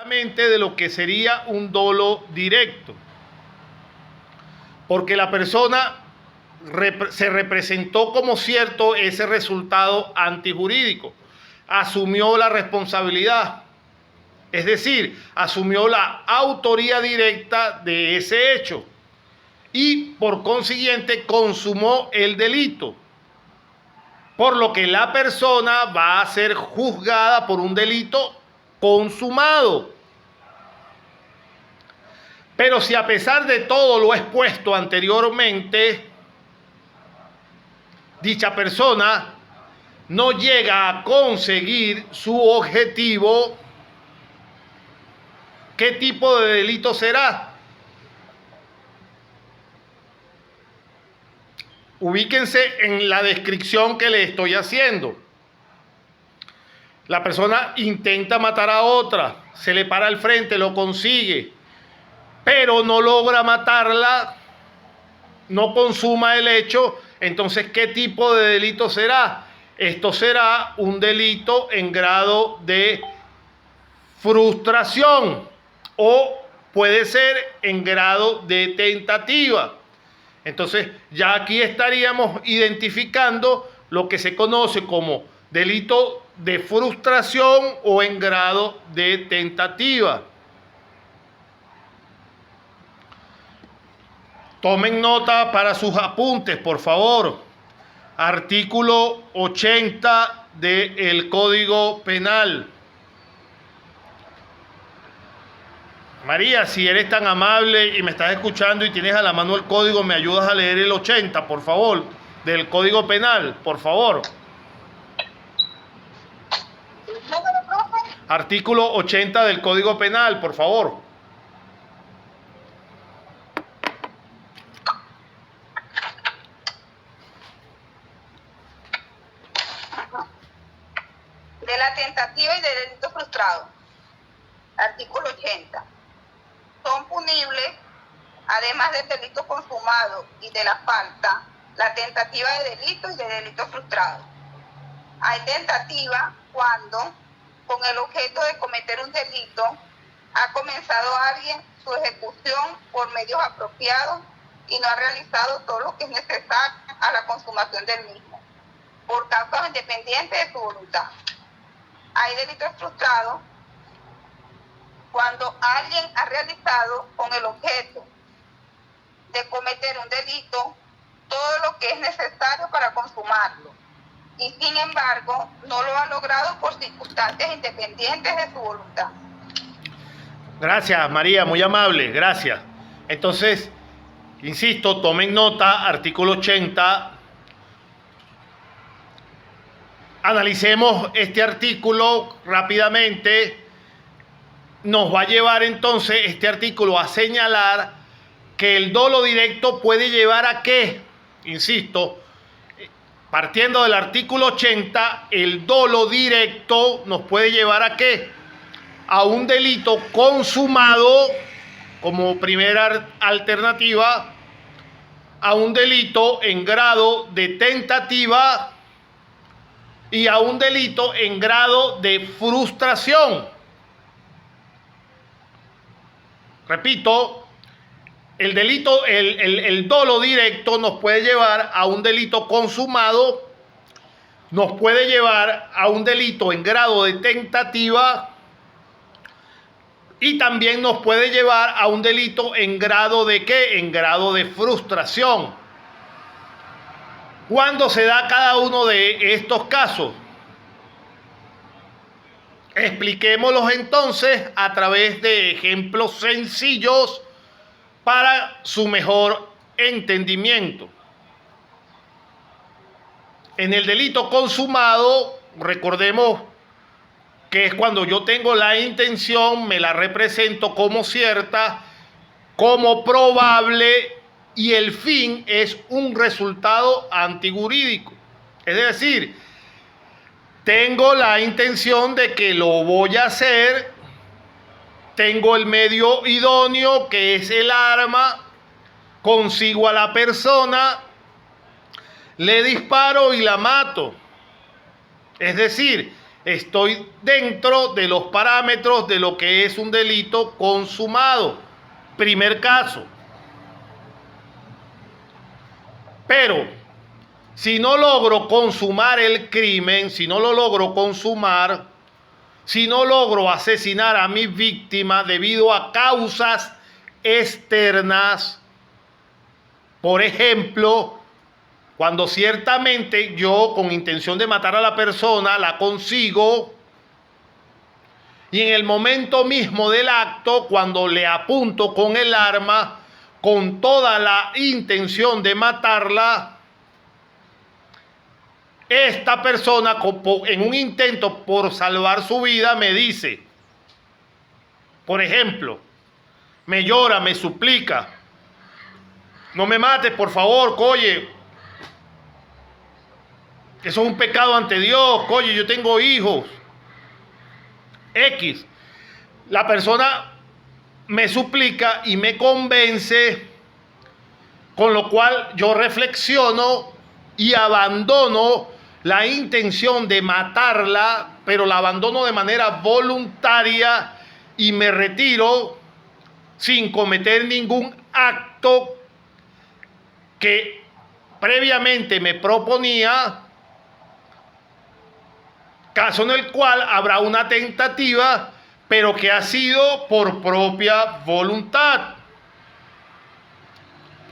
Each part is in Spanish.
de lo que sería un dolo directo, porque la persona se representó como cierto ese resultado antijurídico, asumió la responsabilidad, es decir, asumió la autoría directa de ese hecho y por consiguiente consumó el delito, por lo que la persona va a ser juzgada por un delito consumado. Pero si a pesar de todo lo expuesto anteriormente, dicha persona no llega a conseguir su objetivo, ¿qué tipo de delito será? Ubíquense en la descripción que le estoy haciendo. La persona intenta matar a otra, se le para al frente, lo consigue, pero no logra matarla, no consuma el hecho. Entonces, ¿qué tipo de delito será? Esto será un delito en grado de frustración o puede ser en grado de tentativa. Entonces, ya aquí estaríamos identificando lo que se conoce como delito de frustración o en grado de tentativa. Tomen nota para sus apuntes, por favor. Artículo 80 del Código Penal. María, si eres tan amable y me estás escuchando y tienes a la mano el código, ¿me ayudas a leer el 80, por favor, del Código Penal, por favor? Artículo 80 del Código Penal, por favor. De la tentativa y del delito frustrado. Artículo 80. Son punibles, además del delito consumado y de la falta, la tentativa de delito y de delito frustrado. Hay tentativa cuando, con el objeto de cometer un delito, ha comenzado alguien su ejecución por medios apropiados y no ha realizado todo lo que es necesario a la consumación del mismo, por causas independientes de su voluntad. Hay delitos frustrados cuando alguien ha realizado con el objeto de cometer un delito todo lo que es necesario para consumarlo y sin embargo no lo ha logrado por circunstancias independientes de su voluntad. Gracias, María, muy amable, gracias. Entonces, insisto, tomen nota, artículo 80. Analicemos este artículo rápidamente. Nos va a llevar entonces este artículo a señalar que el dolo directo puede llevar a qué. Insisto, partiendo del artículo 80, el dolo directo nos puede llevar a qué. A un delito consumado como primera alternativa, a un delito en grado de tentativa y a un delito en grado de frustración. Repito, el dolo directo nos puede llevar a un delito consumado, nos puede llevar a un delito en grado de tentativa y también nos puede llevar a un delito en grado de ¿qué? En grado de frustración. ¿Cuándo se da cada uno de estos casos? Expliquémoslos entonces a través de ejemplos sencillos para su mejor entendimiento. En el delito consumado, recordemos que es cuando yo tengo la intención, me la represento como cierta, como probable, y el fin es un resultado antijurídico. Es decir, tengo la intención de que lo voy a hacer, tengo el medio idóneo, que es el arma, consigo a la persona, le disparo y la mato. Es decir, estoy dentro de los parámetros de lo que es un delito consumado. Primer caso. Pero si no logro consumar el crimen, si no lo logro consumar, si no logro asesinar a mi víctima debido a causas externas, por ejemplo, cuando ciertamente yo con intención de matar a la persona la consigo y en el momento mismo del acto, cuando le apunto con el arma con toda la intención de matarla, esta persona en un intento por salvar su vida me dice, por ejemplo, me llora, me suplica, no me mates, por favor, oye, eso es un pecado ante Dios, oye, yo tengo hijos, X. La persona me suplica y me convence, con lo cual yo reflexiono y abandono la intención de matarla, pero la abandono de manera voluntaria y me retiro sin cometer ningún acto que previamente me proponía, caso en el cual habrá una tentativa, pero que ha sido por propia voluntad.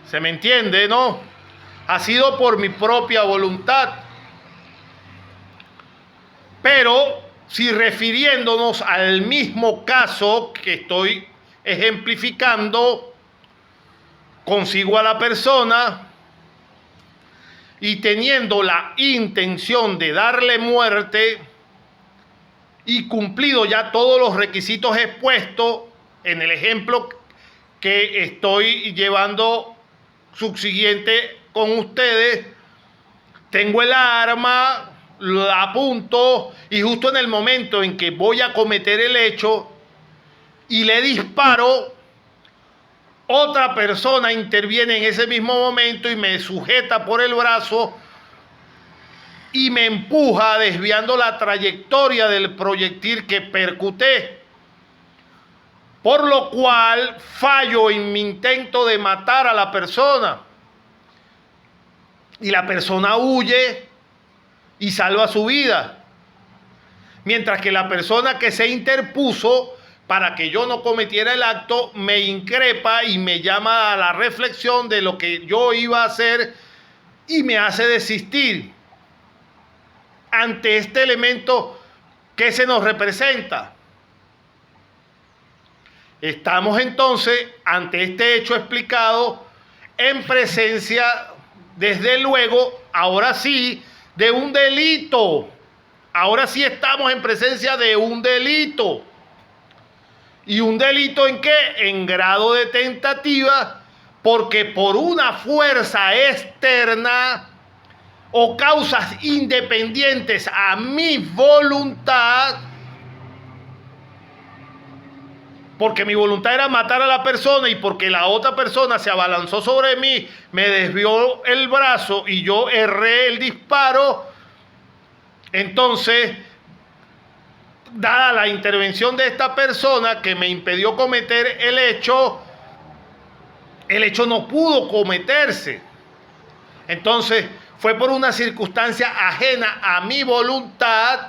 ¿Se me entiende, no? Ha sido por mi propia voluntad. Pero si refiriéndonos al mismo caso que estoy ejemplificando, consigo a la persona y teniendo la intención de darle muerte y cumplido ya todos los requisitos expuestos en el ejemplo que estoy llevando subsiguiente con ustedes, tengo el arma, la apunto y justo en el momento en que voy a cometer el hecho y le disparo, otra persona interviene en ese mismo momento y me sujeta por el brazo y me empuja desviando la trayectoria del proyectil que percuté, por lo cual fallo en mi intento de matar a la persona y la persona huye y salva su vida, mientras que la persona que se interpuso para que yo no cometiera el acto me increpa y me llama a la reflexión de lo que yo iba a hacer y me hace desistir ante este elemento que se nos representa. Estamos entonces ante este hecho explicado en presencia, desde luego, ahora sí, de un delito. Ahora sí estamos en presencia de un delito. ¿Y un delito en qué? En grado de tentativa, porque por una fuerza externa o causas independientes a mi voluntad, porque mi voluntad era matar a la persona y porque la otra persona se abalanzó sobre mí, me desvió el brazo y yo erré el disparo, entonces, dada la intervención de esta persona que me impidió cometer el hecho no pudo cometerse. Entonces, fue por una circunstancia ajena a mi voluntad,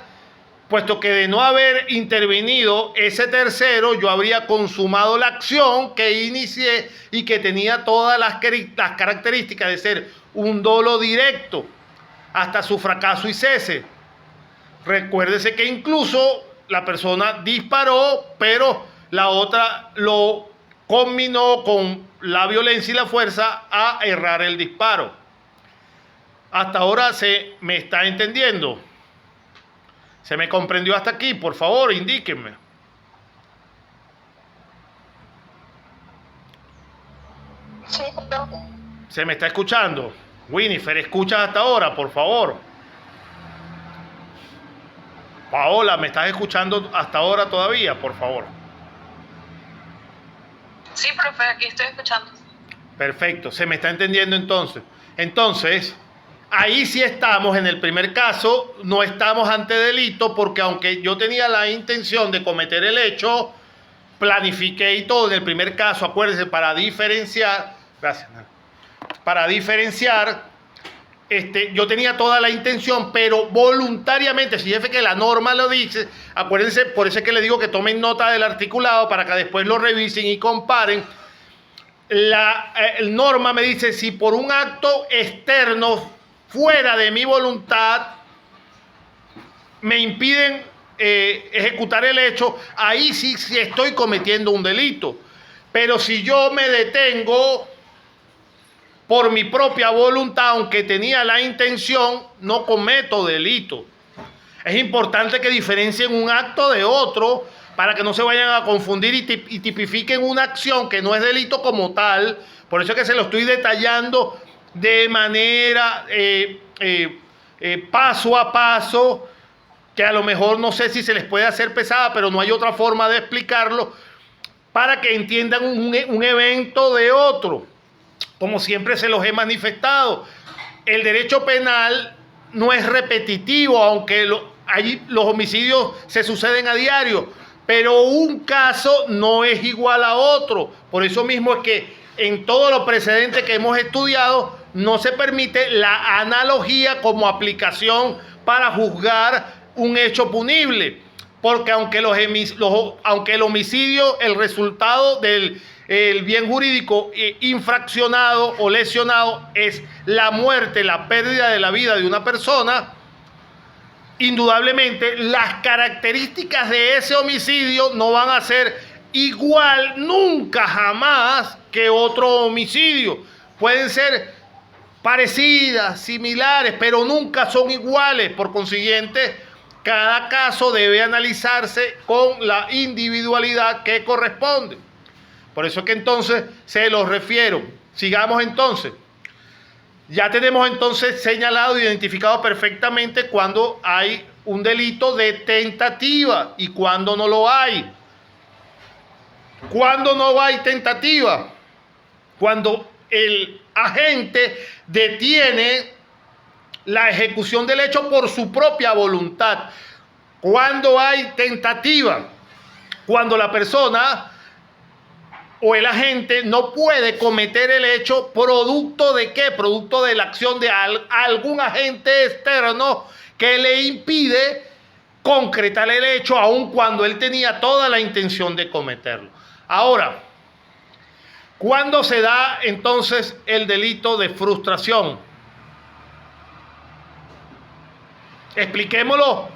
puesto que de no haber intervenido ese tercero, yo habría consumado la acción que inicié y que tenía todas las características de ser un dolo directo hasta su fracaso y cese. Recuérdese que incluso la persona disparó, pero la otra lo combinó con la violencia y la fuerza a errar el disparo. Hasta ahora se me está entendiendo. ¿Se me comprendió hasta aquí? Por favor, indíquenme. Sí, pero... ¿Se me está escuchando? Winifred, ¿escuchas hasta ahora, por favor? Paola, ¿me estás escuchando hasta ahora todavía, por favor? Sí, profe, aquí estoy escuchando. Perfecto, se me está entendiendo entonces. Entonces, ahí sí estamos, en el primer caso, no estamos ante delito, porque aunque yo tenía la intención de cometer el hecho, planifiqué y todo. En el primer caso, acuérdense, para diferenciar, gracias, para diferenciar, yo tenía toda la intención, pero voluntariamente, si es que la norma lo dice, acuérdense, por eso es que les digo que tomen nota del articulado para que después lo revisen y comparen. La norma me dice, si por un acto externo, fuera de mi voluntad, me impiden ejecutar el hecho, ahí sí estoy cometiendo un delito. Pero si yo me detengo por mi propia voluntad, aunque tenía la intención, no cometo delito. Es importante que diferencien un acto de otro para que no se vayan a confundir y tipifiquen una acción que no es delito como tal. Por eso es que se lo estoy detallando de manera paso a paso, que a lo mejor no sé si se les puede hacer pesada, pero no hay otra forma de explicarlo, para que entiendan un evento de otro. Como siempre se los he manifestado, el derecho penal no es repetitivo, aunque allí los homicidios se suceden a diario, pero un caso no es igual a otro. Por eso mismo es que en todos los precedentes que hemos estudiado no se permite la analogía como aplicación para juzgar un hecho punible, porque aunque el homicidio, el resultado del bien jurídico infraccionado o lesionado es la muerte, la pérdida de la vida de una persona, indudablemente las características de ese homicidio no van a ser igual nunca jamás que otro homicidio. Pueden ser parecidas, similares, pero nunca son iguales. Por consiguiente, cada caso debe analizarse con la individualidad que corresponde. Por eso es que entonces se los refiero. Sigamos entonces. Ya tenemos entonces señalado, identificado perfectamente cuando hay un delito de tentativa y cuando no lo hay. ¿Cuándo no hay tentativa? Cuando el agente detiene la ejecución del hecho por su propia voluntad. ¿Cuándo hay tentativa? Cuando la persona o el agente no puede cometer el hecho, ¿producto de qué? Producto de la acción de algún agente externo que le impide concretar el hecho, aun cuando él tenía toda la intención de cometerlo. Ahora, ¿cuándo se da entonces el delito de frustración? Expliquémoslo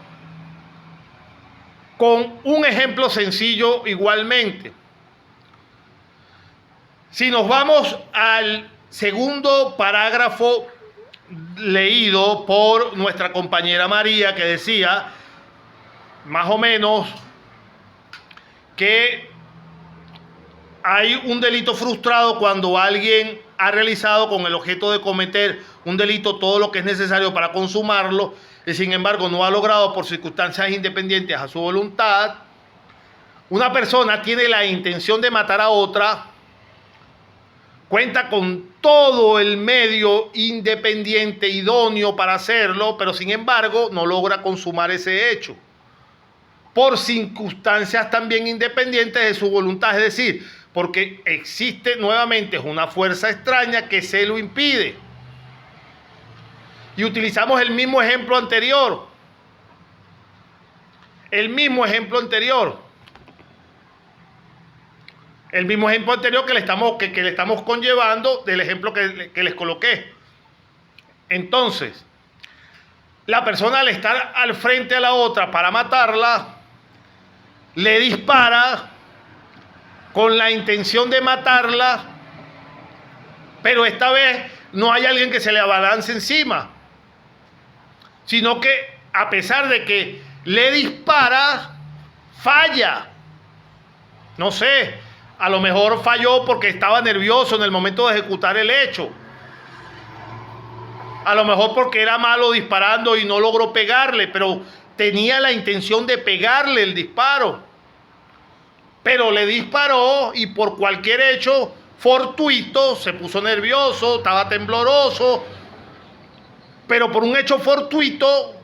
con un ejemplo sencillo igualmente. Si nos vamos al segundo parágrafo leído por nuestra compañera María, que decía más o menos que hay un delito frustrado cuando alguien ha realizado con el objeto de cometer un delito todo lo que es necesario para consumarlo, y sin embargo no ha logrado por circunstancias independientes a su voluntad. Una persona tiene la intención de matar a otra, cuenta con todo el medio independiente idóneo para hacerlo, pero sin embargo no logra consumar ese hecho por circunstancias también independientes de su voluntad, es decir, porque existe nuevamente una fuerza extraña que se lo impide. Y utilizamos el mismo ejemplo anterior. El mismo ejemplo anterior que le estamos conllevando del ejemplo que les coloqué. Entonces, la persona al estar al frente a la otra para matarla, le dispara con la intención de matarla, pero esta vez no hay alguien que se le abalance encima, sino que a pesar de que le dispara, falla. No sé, a lo mejor falló porque estaba nervioso en el momento de ejecutar el hecho. A lo mejor porque era malo disparando y no logró pegarle, pero tenía la intención de pegarle el disparo. Pero le disparó y por cualquier hecho fortuito se puso nervioso, estaba tembloroso pero por un hecho fortuito,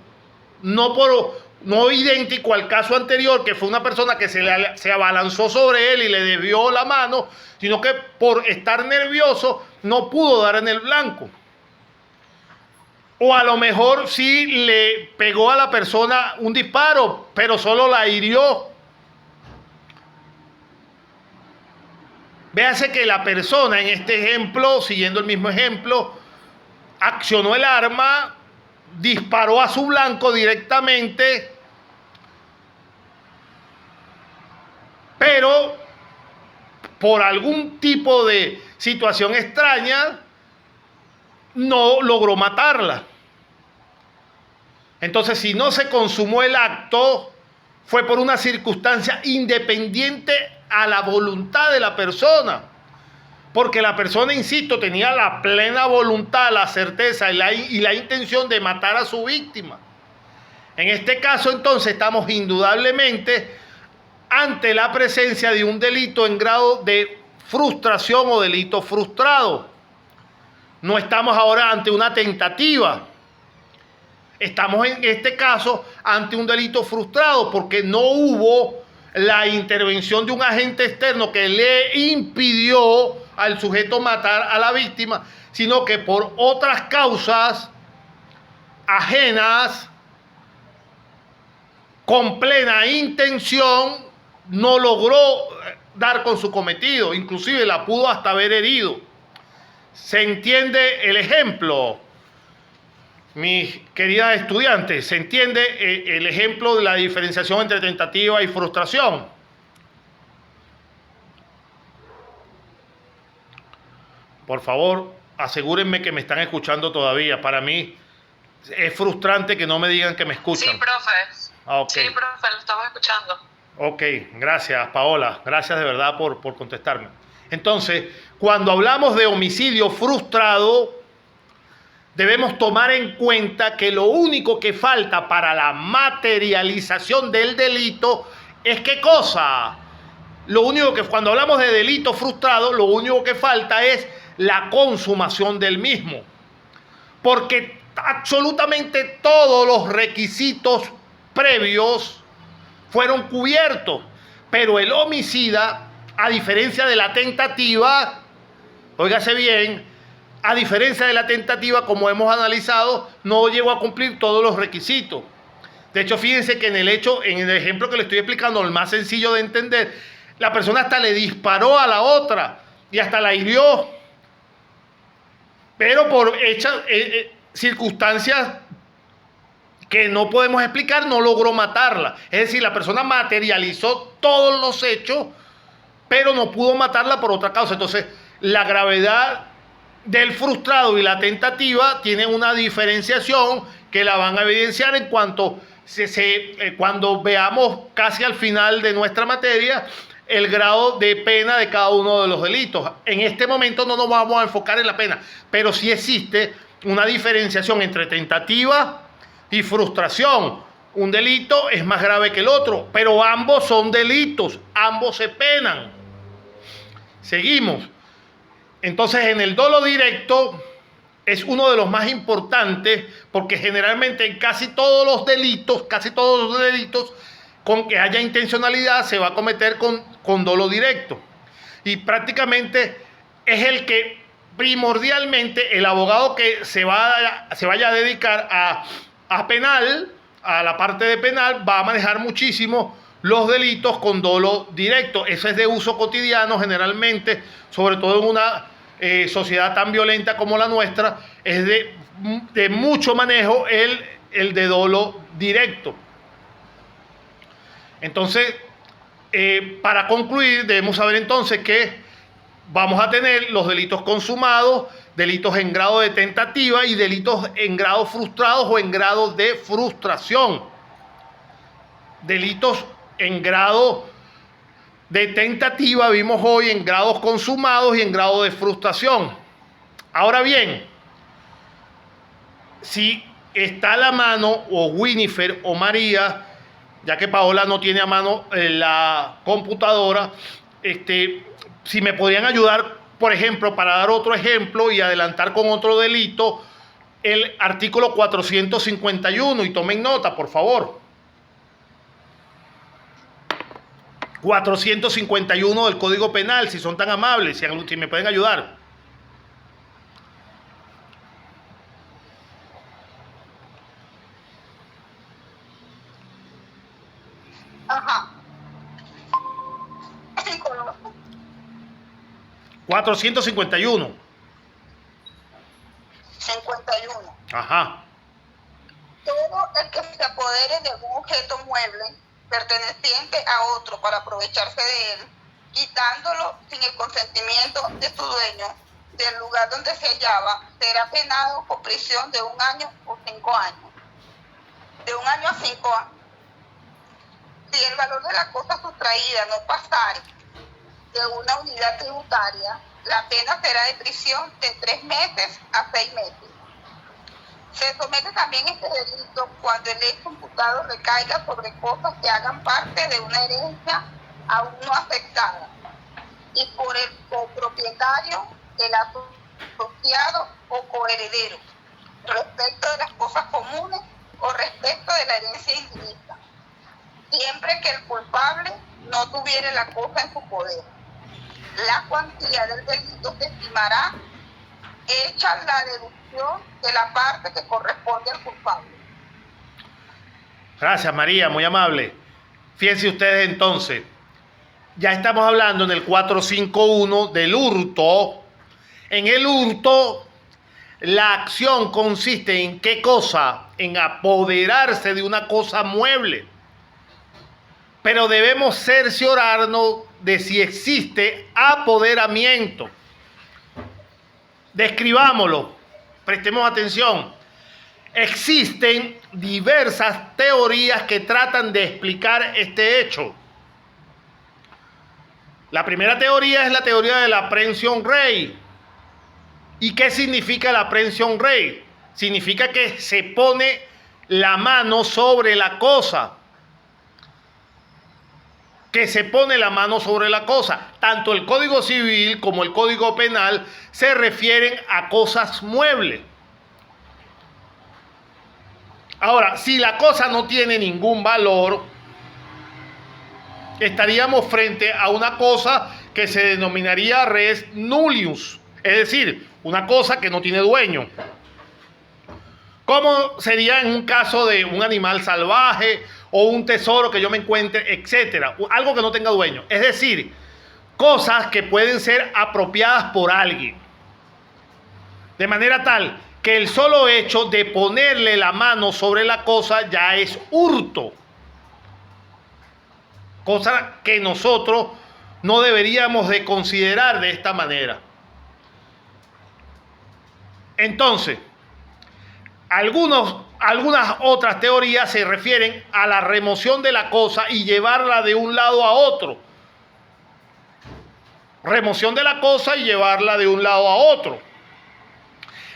no idéntico al caso anterior, que fue una persona que se abalanzó sobre él y le desvió la mano, sino que por estar nervioso no pudo dar en el blanco. O a lo mejor sí le pegó a la persona un disparo, pero solo la hirió. Véase que la persona en este ejemplo, siguiendo el mismo ejemplo, accionó el arma, disparó a su blanco directamente, pero por algún tipo de situación extraña no logró matarla. Entonces, si no se consumó el acto, fue por una circunstancia independiente a la voluntad de la persona. Porque la persona, insisto, tenía la plena voluntad, la certeza y la intención de matar a su víctima. En este caso, entonces, estamos indudablemente ante la presencia de un delito en grado de frustración o delito frustrado. No estamos ahora ante una tentativa. Estamos en este caso ante un delito frustrado porque no hubo la intervención de un agente externo que le impidió al sujeto matar a la víctima, sino que por otras causas ajenas, con plena intención, no logró dar con su cometido, inclusive la pudo hasta haber herido. ¿Se entiende el ejemplo? Mis queridas estudiantes, ¿se entiende el ejemplo de la diferenciación entre tentativa y frustración? Por favor, asegúrenme que me están escuchando todavía. Para mí es frustrante que no me digan que me escuchan. Sí, profe. Okay. Sí, profe, lo estamos escuchando. Ok, gracias, Paola. Gracias de verdad por contestarme. Entonces, cuando hablamos de homicidio frustrado, debemos tomar en cuenta que lo único que falta para la materialización del delito es ¿qué cosa? Lo único que, cuando hablamos de delito frustrado, lo único que falta es la consumación del mismo. Porque absolutamente todos los requisitos previos fueron cubiertos. Pero el homicida, a diferencia de la tentativa, óigase bien, a diferencia de la tentativa, como hemos analizado, no llegó a cumplir todos los requisitos. De hecho, fíjense que en el ejemplo que le estoy explicando, el más sencillo de entender, la persona hasta le disparó a la otra y hasta la hirió. Pero por circunstancias que no podemos explicar, no logró matarla. Es decir, la persona materializó todos los hechos, pero no pudo matarla por otra causa. Entonces, la gravedad del frustrado y la tentativa tienen una diferenciación que la van a evidenciar en cuanto cuando veamos casi al final de nuestra materia el grado de pena de cada uno de los delitos. En este momento no nos vamos a enfocar en la pena, pero sí existe una diferenciación entre tentativa y frustración. Un delito es más grave que el otro, pero ambos son delitos, ambos se penan. Seguimos. Entonces, en el dolo directo es uno de los más importantes porque generalmente en casi todos los delitos con que haya intencionalidad se va a cometer con dolo directo. Y prácticamente es el que primordialmente el abogado que se vaya a dedicar a penal, a la parte de penal, va a manejar muchísimo los delitos con dolo directo. Eso es de uso cotidiano generalmente, sobre todo en una sociedad tan violenta como la nuestra, es de mucho manejo el de dolo directo. Entonces, para concluir, debemos saber entonces que vamos a tener los delitos consumados, delitos en grado de tentativa y delitos en grado frustrados o en grado de frustración. Delitos en grado de tentativa vimos hoy, en grados consumados y en grado de frustración. Ahora bien, si está a la mano o Winifred o María, ya que Paola no tiene a mano la computadora, si me podrían ayudar, por ejemplo, para dar otro ejemplo y adelantar con otro delito, el artículo 451 y tomen nota, por favor. 451 del Código Penal, si son tan amables, si me pueden ayudar. Ajá. 451. 51. Ajá. Todo el que se apodere de algún objeto mueble perteneciente a otro para aprovecharse de él, quitándolo sin el consentimiento de su dueño del lugar donde se hallaba, será penado con prisión de 1 año o 5 años. De 1 año a 5 años. Si el valor de la cosa sustraída no pasare de una unidad tributaria, la pena será de prisión de 3 meses a 6 meses. Se somete también este delito cuando el hecho imputado recaiga sobre cosas que hagan parte de una herencia aún no afectada y por el copropietario, el asociado o coheredero, respecto de las cosas comunes o respecto de la herencia indivisa, siempre que el culpable no tuviere la cosa en su poder. La cuantía del delito se estimará hecha la deducción de la parte que corresponde al culpable. Gracias, María, muy amable. Fíjense ustedes entonces, ya estamos hablando en el 451 del hurto. En el hurto, la acción consiste en ¿qué cosa? En apoderarse de una cosa mueble. Pero debemos cerciorarnos de si existe apoderamiento. Describámoslo, prestemos atención. Existen diversas teorías que tratan de explicar este hecho. La primera teoría es la teoría de la apprehension rei. ¿Y qué significa la apprehension rei? Significa que se pone la mano sobre la cosa. Que se pone la mano sobre la cosa. Tanto el Código Civil como el Código Penal se refieren a cosas muebles. Ahora, si la cosa no tiene ningún valor, estaríamos frente a una cosa que se denominaría res nullius, es decir, una cosa que no tiene dueño. ¿Cómo sería en un caso de un animal salvaje o un tesoro que yo me encuentre, etcétera? Algo que no tenga dueño. Es decir, cosas que pueden ser apropiadas por alguien. De manera tal que el solo hecho de ponerle la mano sobre la cosa ya es hurto. Cosa que nosotros no deberíamos de considerar de esta manera. Entonces, algunas otras teorías se refieren a la remoción de la cosa y llevarla de un lado a otro. Remoción de la cosa y llevarla de un lado a otro.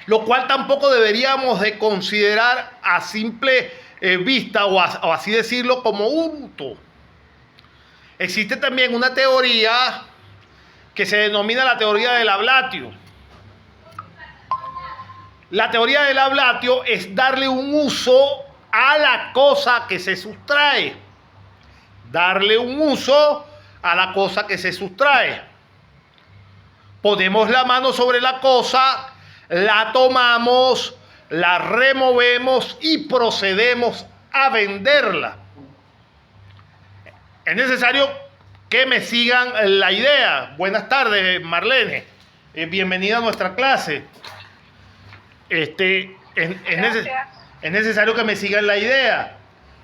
Lo cual tampoco deberíamos de considerar a simple vista o así decirlo como hurto. Existe también una teoría que se denomina la teoría del ablatio. La teoría del ablatio es darle un uso a la cosa que se sustrae. Darle un uso a la cosa que se sustrae. Ponemos la mano sobre la cosa, la tomamos, la removemos y procedemos a venderla. Es necesario que me sigan la idea. Buenas tardes, Marlene. Bienvenida a nuestra clase. Es necesario que me sigan la idea.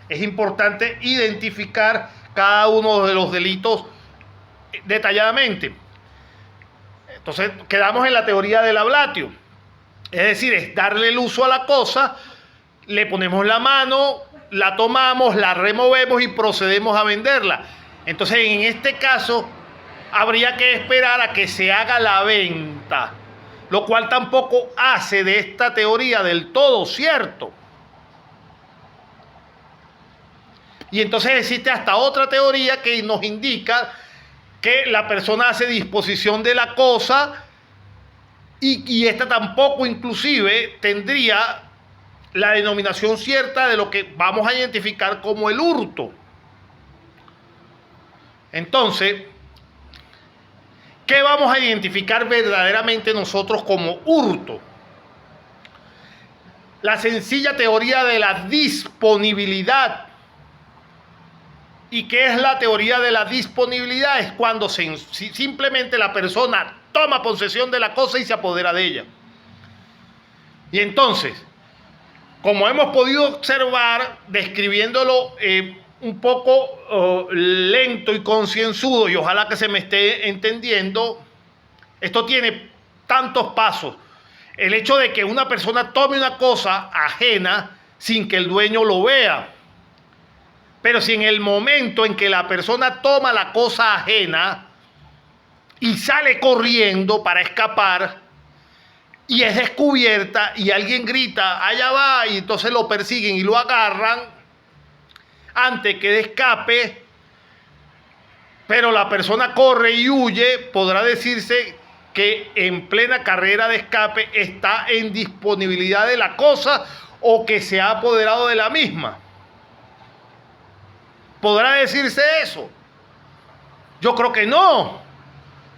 Es importante identificar cada uno de los delitos detalladamente. Entonces, quedamos en la teoría del ablatio. Es decir, es darle el uso a la cosa, le ponemos la mano, la tomamos, la removemos y procedemos a venderla. Entonces, en este caso, habría que esperar a que se haga la venta, lo cual tampoco hace de esta teoría del todo cierto. Y entonces existe hasta otra teoría que nos indica que la persona hace disposición de la cosa y esta tampoco inclusive tendría la denominación cierta de lo que vamos a identificar como el hurto. Entonces, ¿qué vamos a identificar verdaderamente nosotros como hurto? La sencilla teoría de la disponibilidad. ¿Y qué es la teoría de la disponibilidad? Es cuando simplemente la persona toma posesión de la cosa y se apodera de ella. Y entonces, como hemos podido observar, describiéndolo un poco lento y concienzudo, y ojalá que se me esté entendiendo, esto tiene tantos pasos. El hecho de que una persona tome una cosa ajena sin que el dueño lo vea. Pero si en el momento en que la persona toma la cosa ajena y sale corriendo para escapar y es descubierta y alguien grita, allá va, y entonces lo persiguen y lo agarran antes que escape, pero la persona corre y huye, podrá decirse que en plena carrera de escape está en disponibilidad de la cosa o que se ha apoderado de la misma. ¿Podrá decirse eso? Yo creo que no,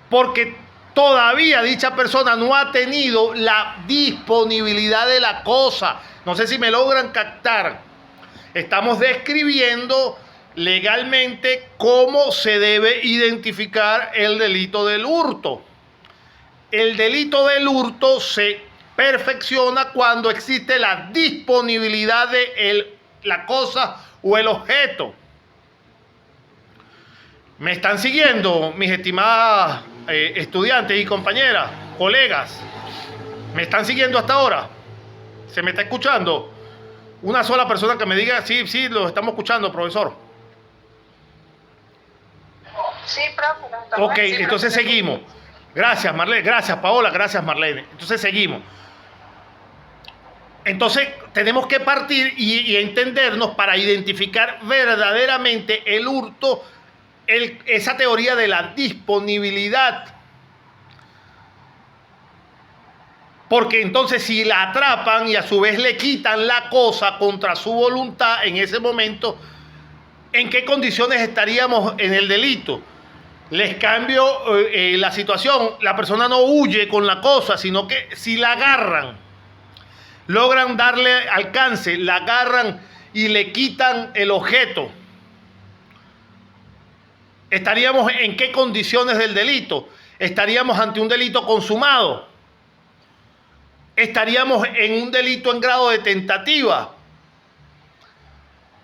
porque todavía dicha persona no ha tenido la disponibilidad de la cosa. No sé si me logran captar. Estamos describiendo legalmente cómo se debe identificar el delito del hurto. El delito del hurto se perfecciona cuando existe la disponibilidad de la cosa o el objeto. ¿Me están siguiendo, mis estimadas estudiantes y compañeras, colegas? ¿Me están siguiendo hasta ahora? ¿Se me está escuchando? Una sola persona que me diga, sí, lo estamos escuchando, profesor. Sí, profe. Nos estamos Ok, entonces seguimos. Gracias, Marlene. Gracias, Paola. Gracias, Marlene. Entonces seguimos. Entonces tenemos que partir y entendernos para identificar verdaderamente el hurto, esa teoría de la disponibilidad. Porque entonces si la atrapan y a su vez le quitan la cosa contra su voluntad en ese momento, ¿en qué condiciones estaríamos en el delito? Les cambio la situación. La persona no huye con la cosa, sino que si la agarran, logran darle alcance, la agarran y le quitan el objeto, ¿estaríamos en qué condiciones del delito? ¿Estaríamos ante un delito consumado? ¿Estaríamos en un delito en grado de tentativa?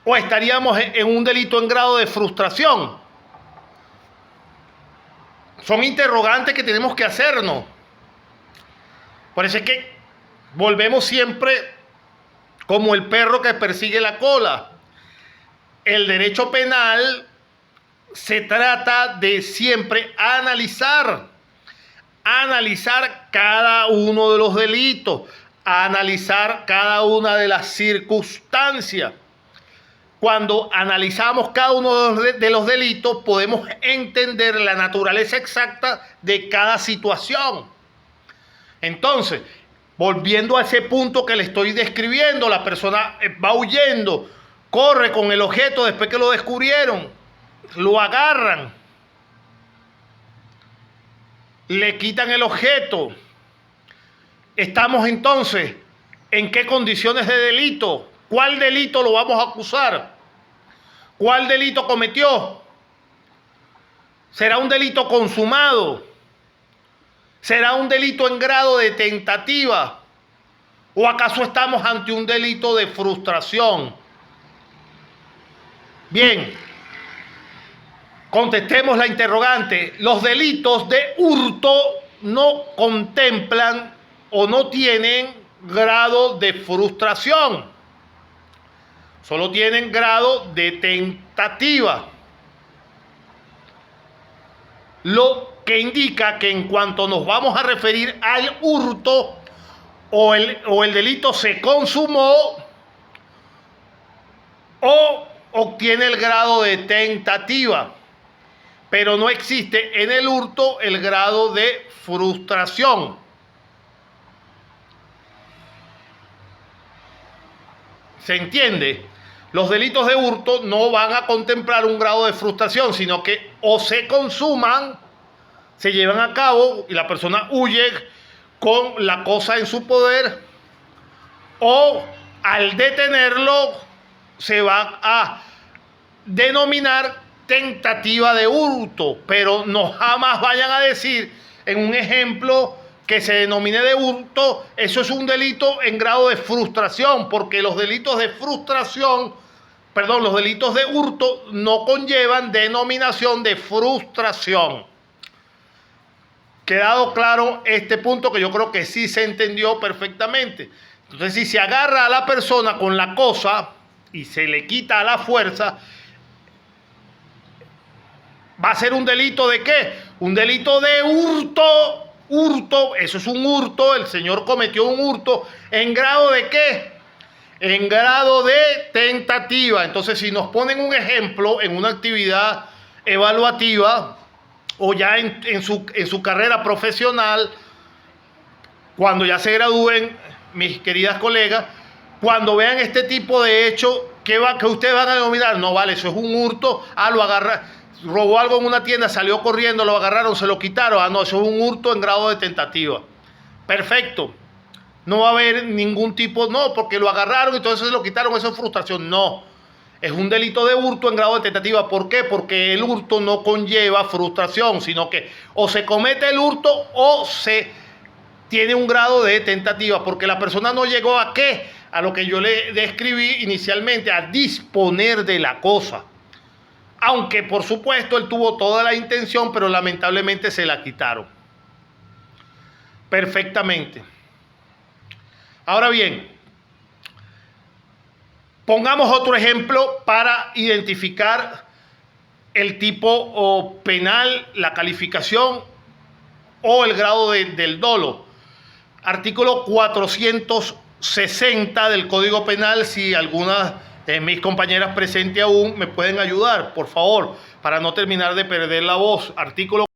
¿O estaríamos en un delito en grado de frustración? Son interrogantes que tenemos que hacernos. Por eso es que volvemos siempre como el perro que persigue la cola. El derecho penal se trata de siempre analizar cada uno de los delitos, analizar cada una de las circunstancias. Cuando analizamos cada uno de los delitos, podemos entender la naturaleza exacta de cada situación. Entonces, volviendo a ese punto que le estoy describiendo, la persona va huyendo, corre con el objeto después que lo descubrieron, lo agarran, le quitan el objeto. Estamos entonces, ¿en qué condiciones de delito? ¿Cuál delito lo vamos a acusar? ¿Cuál delito cometió? ¿Será un delito consumado? ¿Será un delito en grado de tentativa? ¿O acaso estamos ante un delito de frustración? Bien, contestemos la interrogante. Los delitos de hurto no contemplan o no tienen grado de frustración. Solo tienen grado de tentativa. Lo que indica que en cuanto nos vamos a referir al hurto o el delito se consumó o obtiene el grado de tentativa, pero no existe en el hurto el grado de frustración. ¿Se entiende? Los delitos de hurto no van a contemplar un grado de frustración, sino que o se consuman, se llevan a cabo y la persona huye con la cosa en su poder, o al detenerlo se va a denominar tentativa de hurto, pero no jamás vayan a decir en un ejemplo que se denomine de hurto, eso es un delito en grado de frustración, porque los delitos de frustración, perdón, los delitos de hurto no conllevan denominación de frustración. Quedado claro este punto, que yo creo que sí se entendió perfectamente. Entonces, si se agarra a la persona con la cosa y se le quita a la fuerza, ¿va a ser un delito de qué? Un delito de hurto. Hurto, eso es un hurto, el señor cometió un hurto. ¿En grado de qué? En grado de tentativa. Entonces, si nos ponen un ejemplo en una actividad evaluativa o ya en su carrera profesional, cuando ya se gradúen, mis queridas colegas, cuando vean este tipo de hecho, ¿qué ustedes van a denominar? No, vale, eso es un hurto. Lo agarra, robó algo en una tienda, salió corriendo, lo agarraron, se lo quitaron. No, eso es un hurto en grado de tentativa. Perfecto. No va a haber ningún tipo, no, porque lo agarraron y entonces se lo quitaron, eso es frustración. No, es un delito de hurto en grado de tentativa. ¿Por qué? Porque el hurto no conlleva frustración, sino que o se comete el hurto o se tiene un grado de tentativa, porque la persona no llegó a qué, a lo que yo le describí inicialmente, a disponer de la cosa. Aunque por supuesto él tuvo toda la intención, pero lamentablemente se la quitaron. Perfectamente. Ahora bien, pongamos otro ejemplo para identificar el tipo penal, la calificación o el grado del dolo. Artículo 460 del Código Penal. Si algunas de mis compañeras presentes aún me pueden ayudar, por favor, para no terminar de perder la voz. Artículo